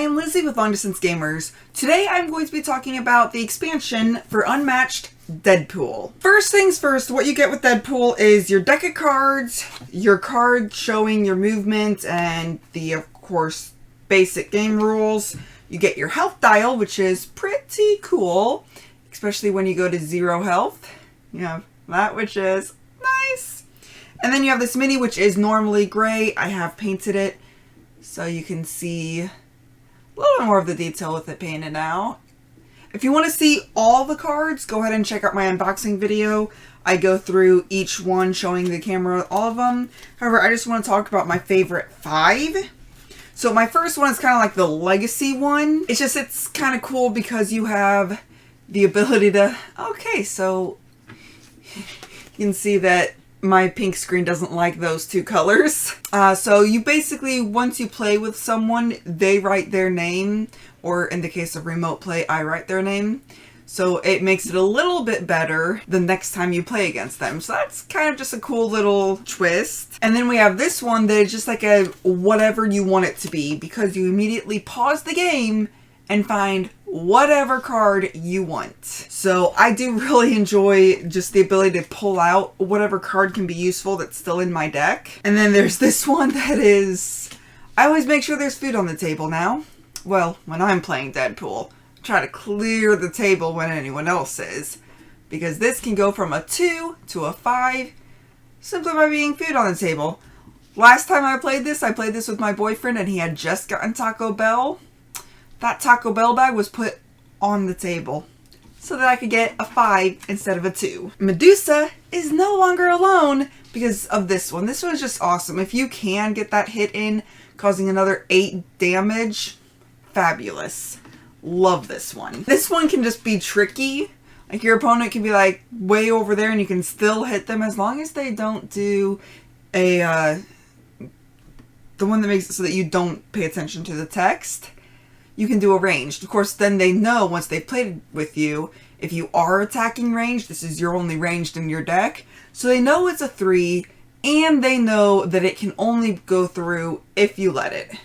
am Lizzy with Long Distance Gamers. Today I'm going to be talking about the expansion for Unmatched Deadpool. First things first, what you get with Deadpool is your deck of cards, your card showing your movement, and the, of course, basic game rules. You get your health dial, which is pretty cool, especially when you go to 0 health. You have that, which is nice. And then you have this mini, which is normally gray. I have painted it so you can see a little bit more of the detail with it painted now. If you want to see all the cards, go ahead and check out my unboxing video. I go through each one showing the camera all of them. However, I just want to talk about my favorite 5. So my first one is kind of like the legacy one. It's kind of cool because you have the ability to... Okay, so you can see that my pink screen doesn't like those 2 colors. So you basically, once you play with someone, they write their name, or in the case of remote play, I write their name. So it makes it a little bit better the next time you play against them. So that's kind of just a cool little twist. And then we have this one that is just like a whatever you want it to be, because you immediately pause the game and find whatever card you want. So I do really enjoy just the ability to pull out whatever card can be useful that's still in my deck. And then there's this one that is... I always make sure there's food on the table now. Well, when I'm playing Deadpool. Try to clear the table when anyone else is. Because this can go from a 2 to a 5 simply by being food on the table. Last time I played this with my boyfriend and he had just gotten Taco Bell. That Taco Bell bag was put on the table so that I could get a 5 instead of a 2. Medusa is no longer alone because of this one. This one's just awesome. If you can get that hit in, causing another 8 damage, fabulous. Love this one. This one can just be tricky. Like your opponent can be like way over there and you can still hit them as long as they don't do a, the one that makes it so that you don't pay attention to the text. You can do a ranged. Of course, then they know once they've played with you, if you are attacking ranged, this is your only ranged in your deck. So they know it's a 3, and they know that it can only go through if you let it.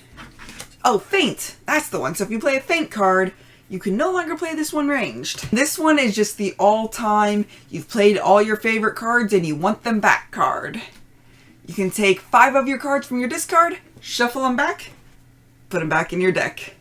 Oh, feint. That's the one. So if you play a feint card, you can no longer play this one ranged. This one is just the all-time, you've played all your favorite cards and you want them back card. You can take 5 of your cards from your discard, shuffle them back, put them back in your deck.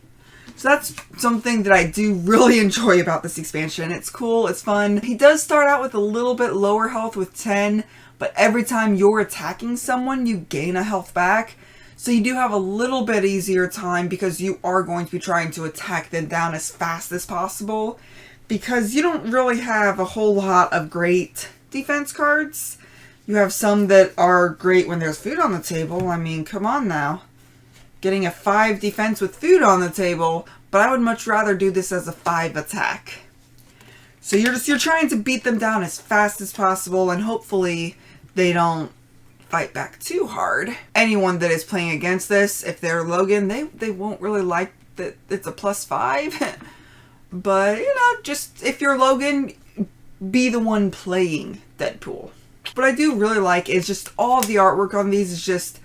So that's something that I do really enjoy about this expansion. It's cool, it's fun. He does start out with a little bit lower health with 10, but every time you're attacking someone, you gain a health back. So you do have a little bit easier time because you are going to be trying to attack them down as fast as possible, because you don't really have a whole lot of great defense cards. You have some that are great when there's food on the table. I mean, come on now. Getting a 5 defense with food on the table, but I would much rather do this as a 5 attack. So you're trying to beat them down as fast as possible, and hopefully they don't fight back too hard. Anyone that is playing against this, if they're Logan, they won't really like that it's a +5. But, you know, just if you're Logan, be the one playing Deadpool. What I do really like is just all of the artwork on these is just...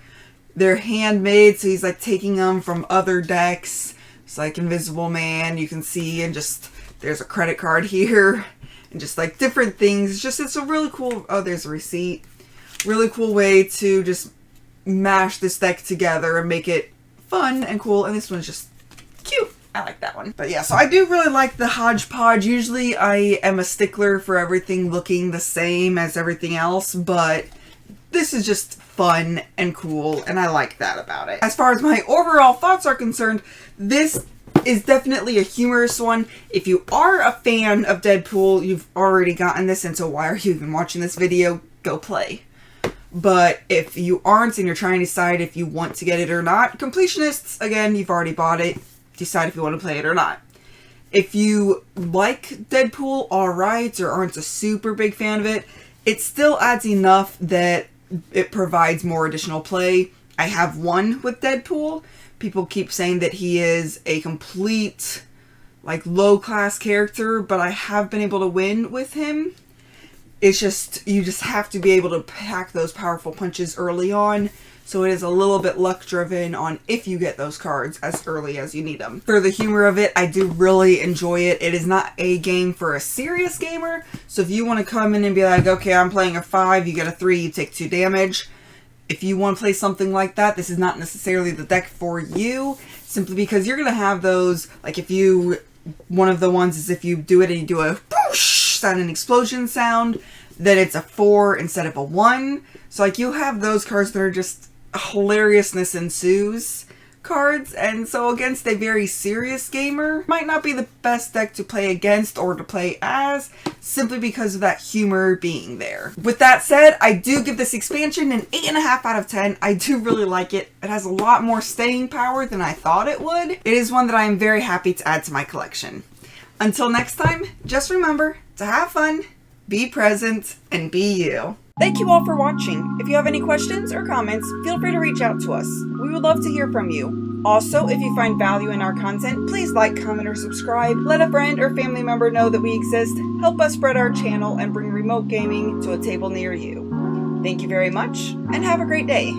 They're handmade, so he's like taking them from other decks. It's like Invisible Man, you can see, and just there's a credit card here, and just like different things. It's a really cool, oh, there's a receipt. Really cool way to just mash this deck together and make it fun and cool, and this one's just cute. I like that one. But yeah, so I do really like the hodgepodge. Usually I am a stickler for everything looking the same as everything else, but this is just fun and cool, and I like that about it. As far as my overall thoughts are concerned, this is definitely a humorous one. If you are a fan of Deadpool, you've already gotten this, and so why are you even watching this video? Go play. But if you aren't and you're trying to decide if you want to get it or not, completionists, again, you've already bought it. Decide if you want to play it or not. If you like Deadpool alright, or aren't a super big fan of it, it still adds enough that it provides more additional play. I have one with Deadpool. People keep saying that he is a complete, like, low-class character, but I have been able to win with him. It's just, you just have to be able to pack those powerful punches early on so it is a little bit luck driven on if you get those cards as early as you need them. For the humor of it, I do really enjoy it. It is not a game for a serious gamer, so if you want to come in and be like, okay, I'm playing a 5, you get a 3, you take 2 damage. If you want to play something like that, this is not necessarily the deck for you, simply because you're going to have those, like if you, one of the ones is if you do it and you do a whoosh sound, an explosion sound, then it's a 4 instead of a 1. So like you have those cards that are just hilariousness ensues cards, and so against a very serious gamer, might not be the best deck to play against or to play as, simply because of that humor being there. With that said, I do give this expansion an 8.5 out of 10. I do really like it. It has a lot more staying power than I thought it would. It is one that I am very happy to add to my collection. Until next time, just remember to have fun, be present, and be you. Thank you all for watching. If you have any questions or comments, feel free to reach out to us. We would love to hear from you. Also, if you find value in our content, please like, comment, or subscribe. Let a friend or family member know that we exist. Help us spread our channel and bring remote gaming to a table near you. Thank you very much, and have a great day.